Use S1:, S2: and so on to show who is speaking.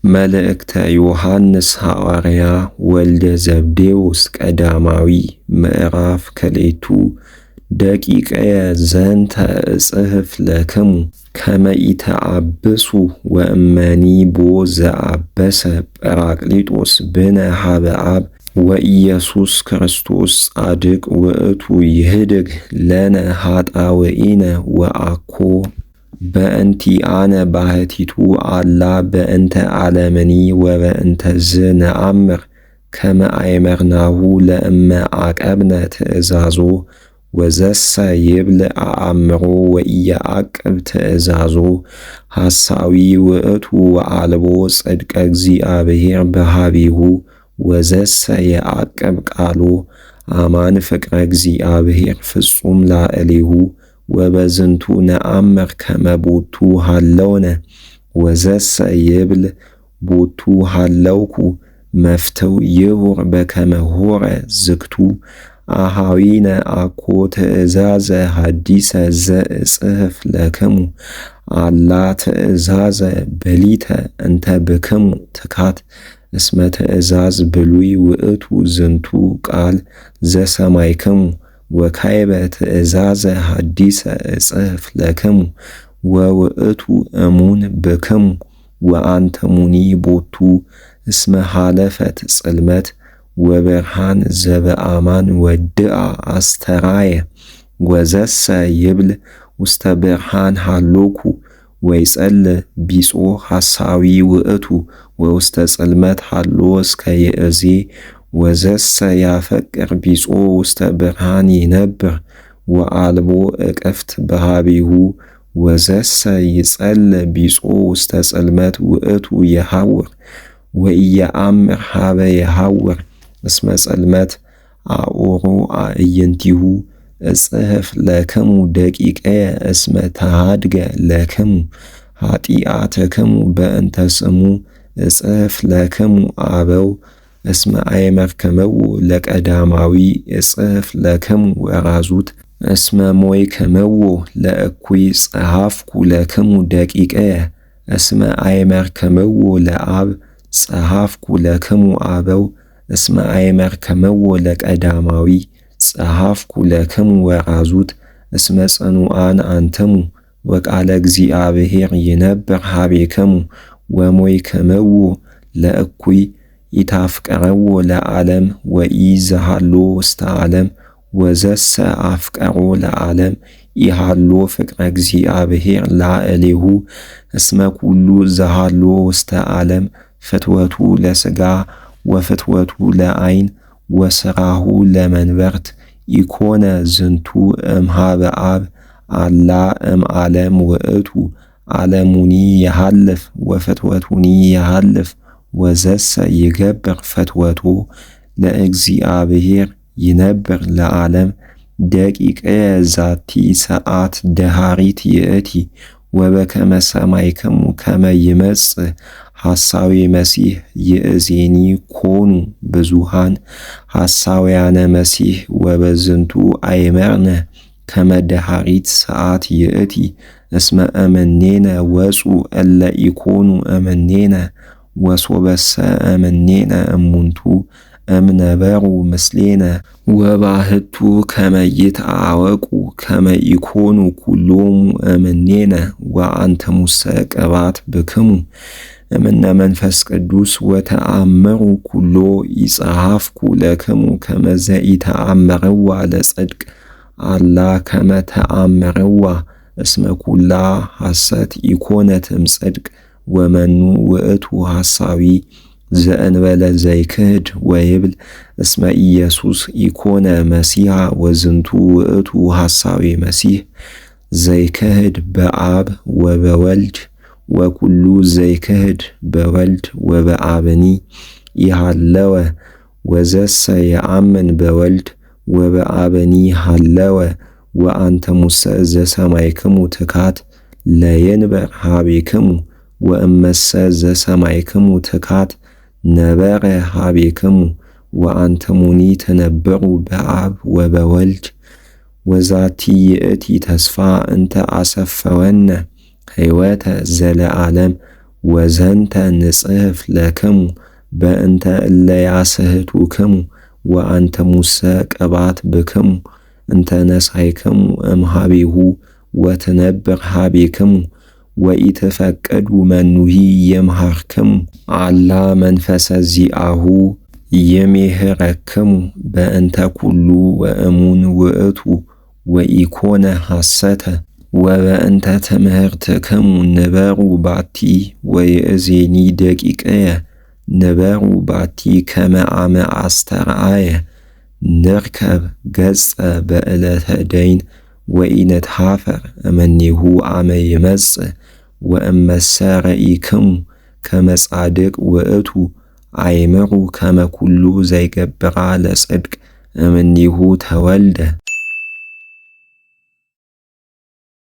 S1: መልእክተ ዮሐንስ ሐዋርያ ወልደ ዘብዴዎስ ቀዳማዊ ምዕራፍ ክልኤቱ ደቂቀየ ዘንተ እጽሕፍ ለክሙ ከመ ኢተአብሱ ወእመኒ ቦ ዘአበሰ ጰራቅሊጦስ ብነ ኀበ አብ ወኢየሱስ ክርስቶስ ጻድቅ ውእቱ ይህድግ ለነ ኃጣውኢነ ወአኮ በእንቲአነ ባሕቲቱ አላ በእንተ ዓለምኒ ወበእንተ ዝነአምር ከመ አእመርናሁ ለእመ አቀብነ ትእዛዞ ወዘሰ ይብል አአምሮ ወኢየዐቅብ ትእዛዞ ሐሳዊ ውእቱ ወአልቦ ጽድቀ እግዚአብሔር በኀቤሁ ወዘሰ የዐቅብ ቃሎ አማን ፍቅረ እግዚአብሔር ፍጹም ላዕሌሁ ወበዝንቱ ነአምር ከመ ቦቱ ሀለውነ ወዘሰ ይብል ቦቱ ሀለውኩ መፍትው ይሁር በከመ ሆረ ዝግቱ አኀዊነ አኮ ትእዛዘ ሐዲሰ ዘእጽሕፍ ለክሙ አላ ትእዛዘ ብሊተ እንተ ብክሙ ትካት እስመ ትእዛዝ ብሉይ ውእቱ ዝንቱ ቃል ዘሰማይክሙ ወካይበ ትእዛዘ ሐዲሰ እጽሕፍ ለክሙ ወውእቱ እሙን ብክሙ ወአንትሙኒ ቦቱ እስመ ሐለፈት ጽልመት ወብርሃን ዘበአማን ወድአ አስተራየ ወዘሰ ይብል ውስተ ብርሃን ሀሎኩ ወይጸልእ ቢጾ ሐሳዊ ውእቱ ወውስተ ጽልመት ሀሎ እስከ ይእዜ ወዘሰ ያፈቅር ቢጾ ውስተ ብርሃን ይነብር ወአልቦ እቅፍት በኀቤሁ ወዘሰ ይጸልእ ቢጾ ውስተ ጽልመት ውእቱ የሐውር ወኢየአምር ኀበ የሐውር እስመ ጽልመት አኦሮ አዕይንቲሁ እጽሕፍ ለክሙ ደቂቀየ እስመ ተሃድገ ለክሙ ኃጢአትክሙ በእንተ ስሙ እጽሕፍ ለክሙ አበው እስመ አእመርክምዎ ለቀዳማዊ እጽሕፍ ለክሙ ወራዙት እስመ ሞይክምዎ ለእኩይ ጸሐፍኩ ለክሙ ደቂቀየ እስመ አእመርክምዎ ለአብ ጸሐፍኩ ለክሙ አበው እስመ አእመርክምዎ ለቀዳማዊ ጸሐፍኩ ለክሙ ወራዙት እስመ ጽኑዓን አንትሙ ወቃለ እግዚአብሔር ይነብር ኀቤክሙ ወሞይክምዎ ለእኩይ ኢታፍቀረዎ ለዓለም ወኢዘሃሎ ውስተ ዓለም ወዘሰ አፍቀሮ ለዓለም ኢሃሎ ፍቅረ እግዚአብሔር ላዕሌሁ እስመ ኩሉ ዘሃሎ ውስተ ዓለም ፍትወቱ ለሥጋ ወፍትወቱ ለዓይን ወሥራሁ ለመንበርት ኢኮነ ዝንቱ እምኀበ አብ አላ እምዓለም ውእቱ ዓለሙኒ የሃልፍ ወፍትወቱኒ የሃልፍ ወዘሰ ይገብር ፍትወቶ ለእግዚአብሔር ይነብር ለዓለም ደቂቀየ ዛቲ ሰዓት ደሃሪት ይእቲ ወበከመ ሰማይክሙ ከመ ይመጽእ ሐሳዊ መሲሕ ይእዜኒ ኮኑ ብዙሃን ሐሳውያነ መሲሕ ወበዝንቱ አእመርነ ከመ ደሃሪት ሰዓት ይእቲ እስመ እምኔነ ወፁ እለ ኢኮኑ እምኔነ ወሶበሰ እምኔነ እሙንቱ እምነበሩ ምስሌነ ወባሕቱ ከመ ይትአወቁ ከመ ኢኮኑ ኩሎሙ እምኔነ ወአንትሙሰ ቅባት ብክሙ እምነ መንፈስ ቅዱስ ወተአምሩ ኩሎ ይጸሐፍኩ ለክሙ ከመ ዘኢተአምርዋ ለጽድቅ አላ ከመ ተአምርዋ እስመ ኩላ ሐሰት ኢኮነት እምጽድቅ ወመኑ ውእቱ ሐሳዊ ዘእንበለ ዘይክህድ ወይብል እስመ ኢየሱስ ኢኮነ መሲሐ ወዝንቱ ውእቱ ሐሳዊ መሲሕ ዘይክህድ በአብ ወበወልድ ወኩሉ ዘይክህድ በወልድ ወበአብኒ ይሃለወ ወዘሰ የአምን በወልድ ወበአብኒ ሃለወ ወአንትሙሰ ዘሰማይክሙ ትካት ለይንበር ኀቤክሙ ወእመሰ ዘሰማይክሙ ትካት ነበረ ኀቤክሙ ወአንትሙኒ ትነብሩ በአብ ወበወልድ ወዛቲ ይእቲ ተስፋ እንተ አሰፈወነ ሕይወተ ዘለዓለም ወዘንተ ንጽሕፍ ለክሙ በእንተ እለ ያስሕቱክሙ ወአንትሙሰ ቅባት ብክሙ እንተ ነሣእክሙ እምኀቤሁ ወትነብር ኀቤክሙ ወኢትፈቅዱ መኑሂ ይምሃርክሙ አላ መንፈሰ ዚአሁ ይሜህረክሙ በእንተ ኩሉ ወእሙን ውእቱ ወኢኮነ ሐሰተ ወበእንተ ትምህርትክሙ ንበሩ ባቲ ወይእዜኒ ደቂቅየ ንበሩ ባቲ ከመ አመ አስተርአየ ንርከብ ገጸ በዕለተ ደይን ወኢንትኀፈር እምኔሁ አመ ይመጽእ ወእመሰ ረኢክሙ ከመ ጻድቅ ውእቱ አእምሩ ከመ ኩሉ ዘይገብራ ለጽድቅ እምኔሁ ተወልደ